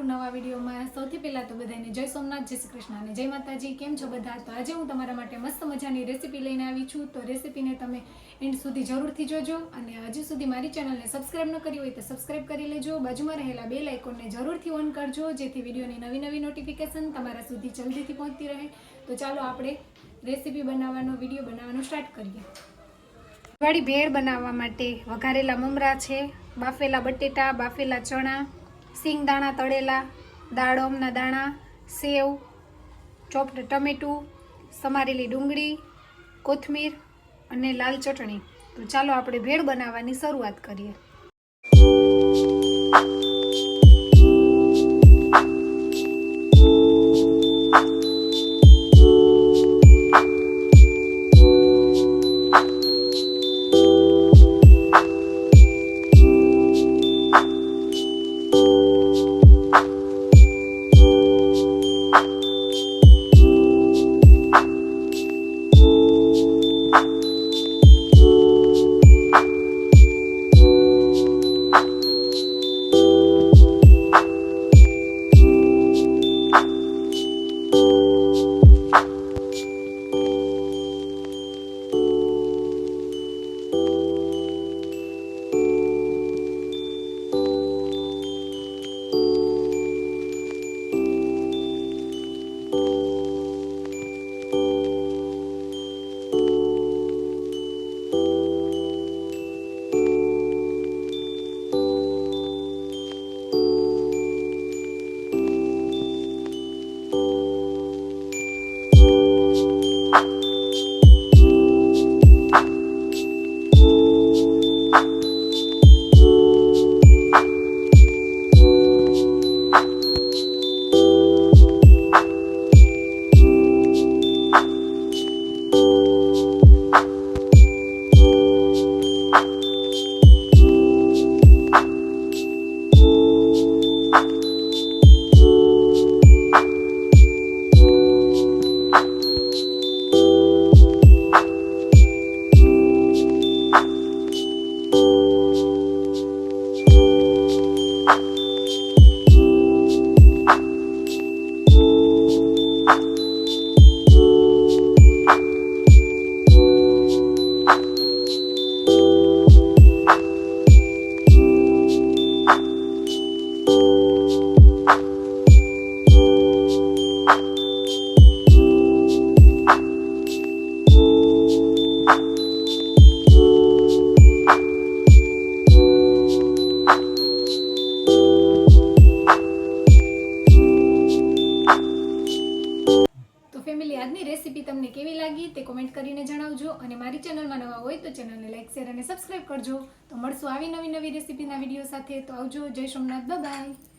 नवा विडियो में। सौथी पहला तो बधाने जय सोमनाथ, जय श्री कृष्ण ने जय माताजी। केम छो बधा? तो आज हूँ तमारा माटे मस्त मजानी रेसिपी लईने आवी छुं। तो रेसिपी ने तमे एंड सुधी जरूरथी जोजो अने हजी सुधी मारी चेनल ने सब्सक्राइब न करी होय तो सब्सक्राइब करी लेजो। बाजुमां रहेला बेल आइकन ने जरूरथी ऑन करजो जेथी विडियोनी नवी नवी नोटिफिकेशन तमारा सुधी जल्दीथी पहोंचती रहे। तो चालो आपणे रेसिपी बनाववानो विडियो बनाववानुं स्टार्ट करीए। दिवाળી भेळ बनाववा माटे वघारेला ममरा छे, बाफेला बटेटा, बाफेला चणा, सींगदाणा तळेला, दाड़मना दाणा, सेव, ચોપ્ડ टमेटू, समारेली डુંગળી, कोथमीर અને लाल चटणी। तो चालो આપણે भेळ બનાવવાની શરૂઆત કરીએ। फैमिली आजनी रेसिपी तमने केवी लागी ते कमेंट करीने जणावजो अने मारी चेनलमां नवा होय तो चेनलने लाइक शेर अने सब्सक्राइब करजो। तो मळशुं आवी नवी नवी रेसिपीना विडियो साथे। तो आवजो। जय सोमनाथ, बाय बाय।